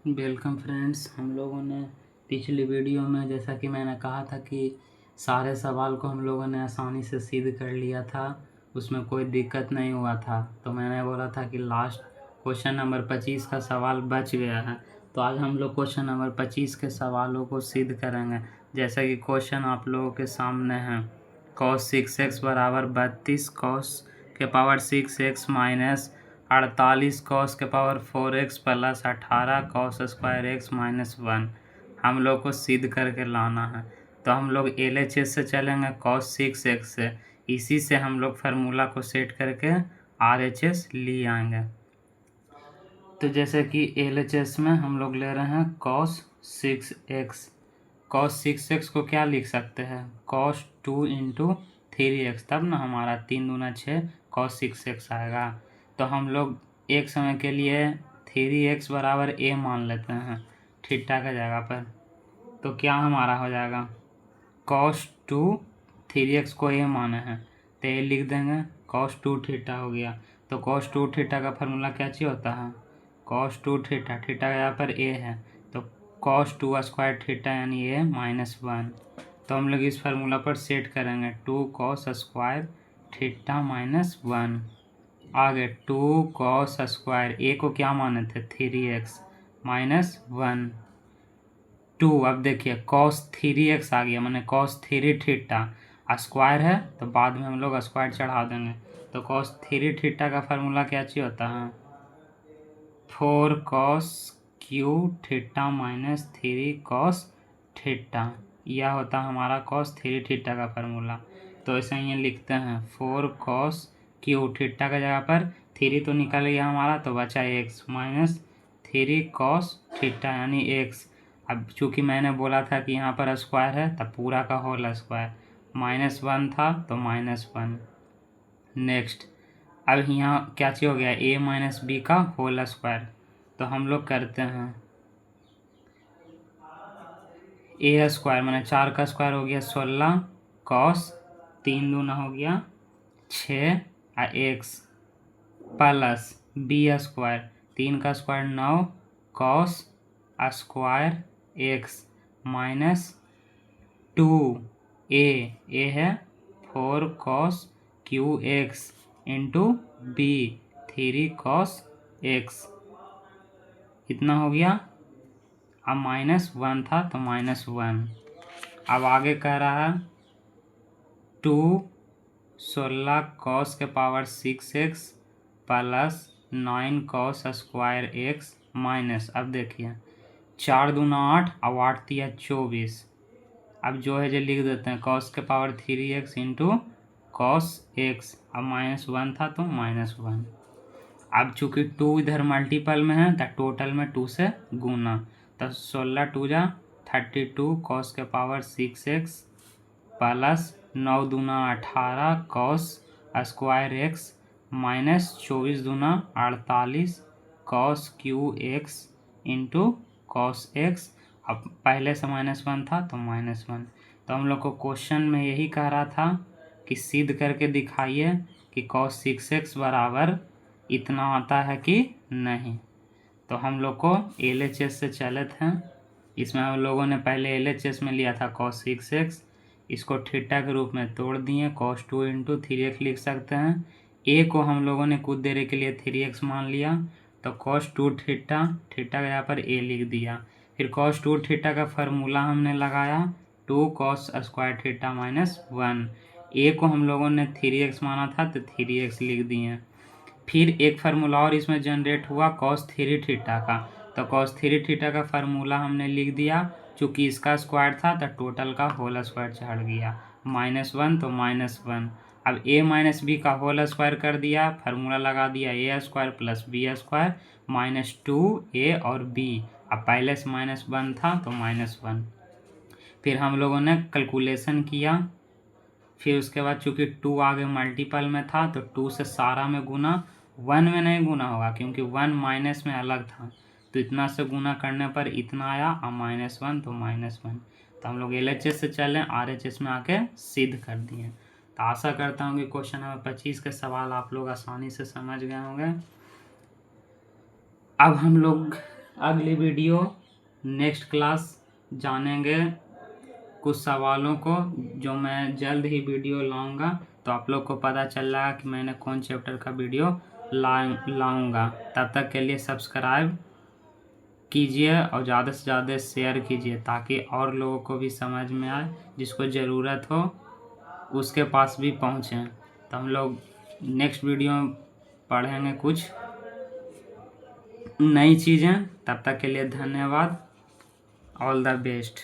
Welcome friends. हम लोगों ने पिछली वीडियो में जैसा कि मैंने कहा था कि सारे सवाल को हम लोगों ने आसानी से सिद्ध कर लिया था, उसमें कोई दिक्कत नहीं हुआ था। तो मैंने बोला था कि लास्ट क्वेश्चन नंबर 25 का सवाल बच गया है, तो आज हम लोग क्वेश्चन नंबर 25 के सवालों को सिद्ध करेंगे। जैसा कि क्वेश्चन आप लोगों के सामने है, cos 6x बराबर 32 cos के पावर 6x माइनस 48 cos के power 4x plus 18 cos square x minus 1 हम लोग को सिद्ध करके लाना है। तो हम लोग LHS से चलेंगे cos 6x से, इसी से हम लोग फार्मूला को सेट करके RHS ले आएंगे। तो जैसे कि LHS में हम लोग ले रहे हैं cos 6x। cos 6x को क्या लिख सकते हैं, cos 2 इंटू 3x, तब ना हमारा 3 दूना 6 cos 6x आएगा। तो हम लोग एक समय के लिए 3x बराबर a मान लेते हैं थीटा का जगह पर। तो क्या हमारा हो जाएगा, cos 2 3x को a माने हैं तो a लिख देंगे, cos 2 थीटा हो गया। तो cos 2 थीटा का फार्मूला क्या चाहिए होता है, cos 2 थीटा, थीटा यहाँ पर a है तो cos 2 स्क्वायर थीटा यानी a माइनस 1। तो हम लोग इस फार्मूला पर सेट करेंगे 2 cos स्क्वायर थीटा माइनस 1। आगे 2 cos स्क्वायर, a को क्या माने थे 3x माइनस 1 2। अब देखिए cos 3x आ गया, मैंने cos 3 थीटा स्क्वायर है तो बाद में हम लोग स्क्वायर चढ़ा देंगे। तो cos 3 थीटा का फार्मूला क्या चाहिए होता है, 4 cos Q theta minus 3 cos theta, यह होता है हमारा cos 3 थीटा का फार्मूला। तो ऐसे ही लिखते हैं 4 cos क्यू थीटा का जगह पर 3 तो निकल गया हमारा, तो बचा x माइनस 3 cos थीटा यानी x। अब चूंकि मैंने बोला था कि यहाँ पर स्क्वायर है तब पूरा का होल स्क्वायर, माइनस 1 था तो माइनस 1। नेक्स्ट अब यहाँ क्या चीज हो गया, a माइनस बी का होल स्क्वायर। तो हम लोग करते हैं a स्क्वायर मैंने 4 का स्क्वायर हो गया 16 cos 3 दूना हो गया 6 x प्लस बी स्क्वायर 3 का square 9 cos square x minus 2 a है 4 cos cube x into b 3 cos x, इतना हो गया। अब माइनस 1 था तो माइनस 1। अब आगे कह रहा है 2 16 cos के power 6x plus 9 cos square x minus, अब देखिए 4 दूना 8 और 8 दिया 24। अब जो है जो लिख देते हैं cos के power 3x into cos x, अब माइनस 1 था तो माइनस 1। अब चूंकि 2 इधर मल्टीपल में है तो टोटल में 2 से गुना, तो 16 2 जा 32 cos के पावर 6x प्लस 9 दूना 18 cos स्क्वायर x माइनस 24 दूना 48 cos cube x into cos x। अब पहले से माइनस 1 था तो माइनस 1। तो हम लोग को क्वेश्चन में यही कह रहा था कि सिद्ध करके दिखाइए कि cos 6x बराबर इतना आता है कि नहीं। तो हम लोग को LHS से चले थे, इसमें हम लोगों ने पहले LHS में लिया था cos 6x, इसको थीटा के रूप में तोड़ दिए, cos 2 इंटू 3x लिख सकते हैं। a को हम लोगों ने कुछ देर के लिए 3x मान लिया तो cos 2 थीटा, थीटा का यहाँ पर a लिख दिया। फिर cos 2 थीटा का फार्मूला हमने लगाया 2 cos square theta minus 1। a को हम लोगों ने 3x माना था तो 3x लिख दिए। फिर एक फार्मूला और इसमें जनरेट हुआ cos 3 थीटा का, तो cos 3 थीटा का फार्मूला हमने लिख दिया, चूँकि इसका स्क्वायर था तो टोटल का होल स्क्वायर चढ़ गया, माइनस 1 तो माइनस 1। अब a माइनस बी का होल स्क्वायर कर दिया, फार्मूला लगा दिया a square plus b square minus 2a और b। अब पहले से माइनस 1 था तो माइनस 1। फिर हम लोगों ने कैलकुलेशन किया, फिर उसके बाद चूंकि 2 आगे मल्टीपल में था तो 2 से सारा में गुना, 1 में नहीं गुना होगा क्योंकि 1 माइनस में अलग था, तो इतना से गुना करने पर इतना आया और माइनस 1 तो माइनस 1। तो हम लोग LHS से चलें RHS में आके सिद्ध कर दिए। तो आशा करता हूँ कि क्वेश्चन नंबर 25 के सवाल आप लोग आसानी से समझ गए होंगे। अब हम लोग अगली वीडियो नेक्स्ट क्लास जानेंगे कुछ सवालों को, जो मैं जल्द ही वीडियो लाऊंगा, तो आप लोग को पता चल रहा है कि मैंने कौन चैप्टर का वीडियो लाऊंगा। तब तक के लिए सब्सक्राइब कीजिए और ज़्यादा से ज़्यादा शेयर कीजिए, ताकि और लोगों को भी समझ में आए, जिसको ज़रूरत हो उसके पास भी पहुँचे। तो हम लोग नेक्स्ट वीडियो में पढ़ेंगे कुछ नई चीज़ें। तब तक के लिए धन्यवाद। All the best.